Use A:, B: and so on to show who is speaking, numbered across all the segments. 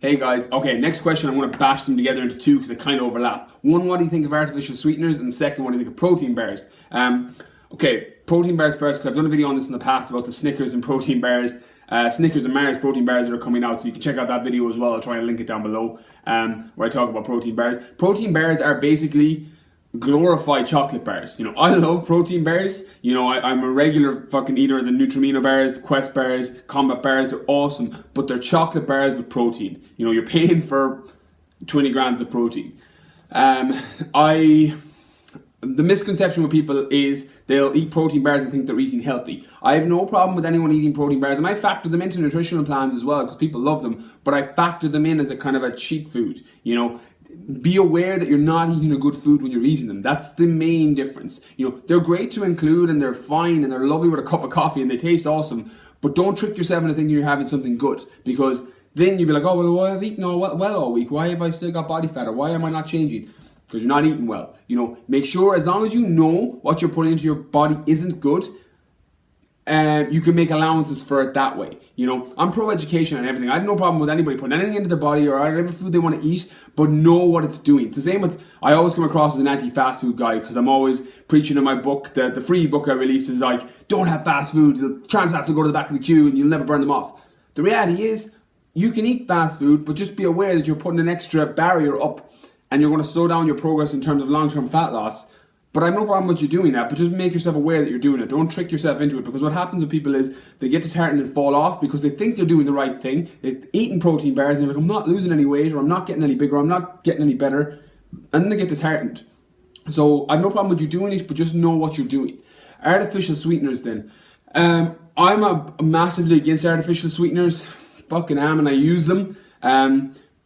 A: Hey guys, okay, next question, I'm going to bash them together into two because they kind of overlap. One, what do you think of artificial sweeteners? And second, what do you think of protein bars? Okay, protein bars first, because I've done a video on this in the past about the Snickers and protein bars, Snickers and Mars protein bars that are coming out, so you can check out that video as well. I'll try and link it down below, where I talk about protein bars. Protein bars are basically glorified chocolate bars. You know, I love protein bars. You know, I'm a regular fucking eater of the Nutrimino bars, the Quest bars, Combat bars. They're awesome, but they're chocolate bars with protein. You know, you're paying for 20 grams of protein. The misconception with people is they'll eat protein bars and think they're eating healthy. I have no problem with anyone eating protein bars, and I factor them into nutritional plans as well because people love them, but I factor them in as a kind of a cheat food. You know, be aware that you're not eating a good food when you're eating them. That's the main difference. You know, they're great to include and they're fine and they're lovely with a cup of coffee and they taste awesome, but don't trick yourself into thinking you're having something good, because then you'll be like, oh, well, why have I eaten well all week? Why have I still got body fat? Or why am I not changing? Because you're not eating well. You know, make sure, as long as you know what you're putting into your body isn't good, you can make allowances for it that way. You know, I'm pro-education and everything. I have no problem with anybody putting anything into their body or whatever food they want to eat, but know what it's doing. It's the same with, I always come across as an anti-fast food guy because I'm always preaching in my book, the free book I released is like, don't have fast food, the trans fats will go to the back of the queue and you'll never burn them off. The reality is, you can eat fast food, but just be aware that you're putting an extra barrier up and you're going to slow down your progress in terms of long-term fat loss. But I have no problem with you doing that, but just make yourself aware that you're doing it. Don't trick yourself into it, because what happens with people is they get disheartened and fall off because they think they're doing the right thing. They've eaten protein bars and they're like, I'm not losing any weight, or I'm not getting any bigger, or I'm not getting any better. And then they get disheartened. So I have no problem with you doing it, but just know what you're doing. Artificial sweeteners then. I'm massively against artificial sweeteners. Fucking am, and I use them.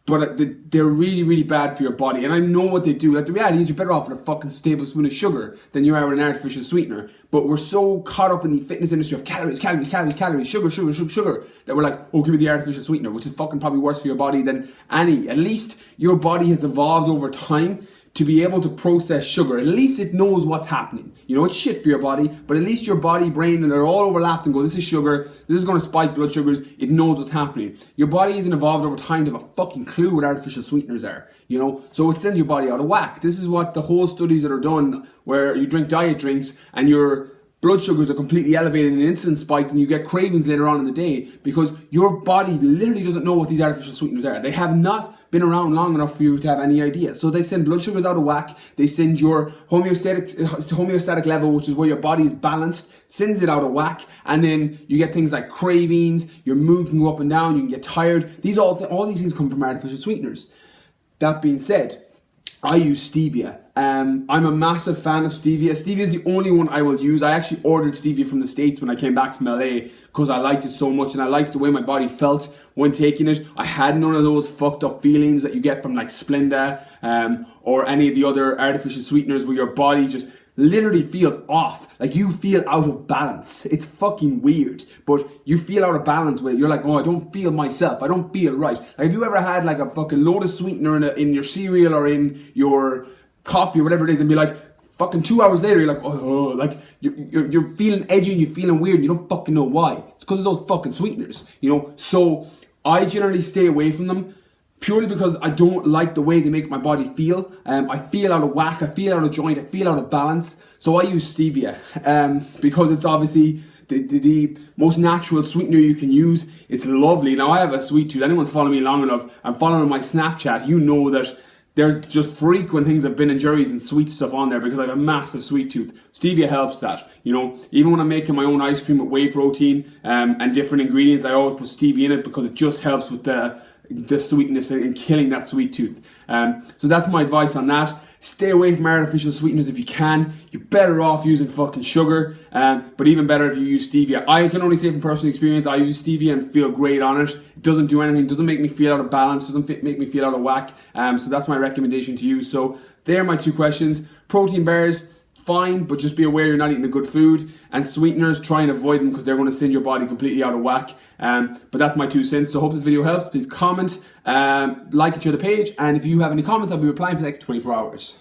A: But they're really, really bad for your body. And I know what they do. Like, the reality is you're better off with a fucking tablespoon of sugar than you are with an artificial sweetener. But we're so caught up in the fitness industry of calories, sugar, that we're like, oh, give me the artificial sweetener, which is fucking probably worse for your body than any. At least your body has evolved over time to be able to process sugar. At least it knows what's happening. You know, it's shit for your body, but at least your body, brain, and they're all overlapped and go, this is sugar, this is going to spike blood sugars. It knows what's happening. Your body isn't evolved over time to have a fucking clue what artificial sweeteners are, you know? So it sends your body out of whack. This is what the whole studies that are done where you drink diet drinks and your blood sugars are completely elevated and insulin spiked and you get cravings later on in the day because your body literally doesn't know what these artificial sweeteners are. They have not been around long enough for you to have any idea. So they send blood sugars out of whack, they send your homeostatic level, which is where your body is balanced, sends it out of whack, and then you get things like cravings, your mood can go up and down, you can get tired. All these things come from artificial sweeteners. That being said, I use stevia. I'm a massive fan of stevia. Stevia is the only one I will use. I actually ordered stevia from the States when I came back from LA because I liked it so much and I liked the way my body felt when taking it. I had none of those fucked up feelings that you get from like Splenda or any of the other artificial sweeteners where your body just literally feels off. Like you feel out of balance. It's fucking weird, but you feel out of balance with it. You're like, oh, I don't feel myself. I don't feel right. Like, have you ever had like a fucking load of sweetener in your cereal or in your coffee or whatever it is, and be like, fucking 2 hours later, you're like, oh, like you're feeling edgy and you're feeling weird and you don't fucking know why. It's because of those fucking sweeteners, you know? So I generally stay away from them purely because I don't like the way they make my body feel. I feel out of whack, I feel out of joint, I feel out of balance. So I use stevia because it's obviously the most natural sweetener you can use. It's lovely. Now I have a sweet tooth. Anyone's following me long enough and following my Snapchat, you know that there's just frequent things of Ben and Jerry's and sweet stuff on there because I have a massive sweet tooth. Stevia helps that, you know. Even when I'm making my own ice cream with whey protein and different ingredients, I always put stevia in it because it just helps with the sweetness and killing that sweet tooth. So that's my advice on that. Stay away from artificial sweeteners if you can. You're better off using fucking sugar, but even better if you use stevia. I can only say from personal experience, I use stevia and feel great on it. It doesn't do anything, doesn't make me feel out of balance, doesn't make me feel out of whack. So that's my recommendation to you. So there are my two questions. Protein bars, fine, but just be aware you're not eating a good food. And sweeteners, try and avoid them because they're going to send your body completely out of whack. But that's my 2 cents. So hope this video helps. Please comment, like and share the page. And if you have any comments, I'll be replying for the next 24 hours.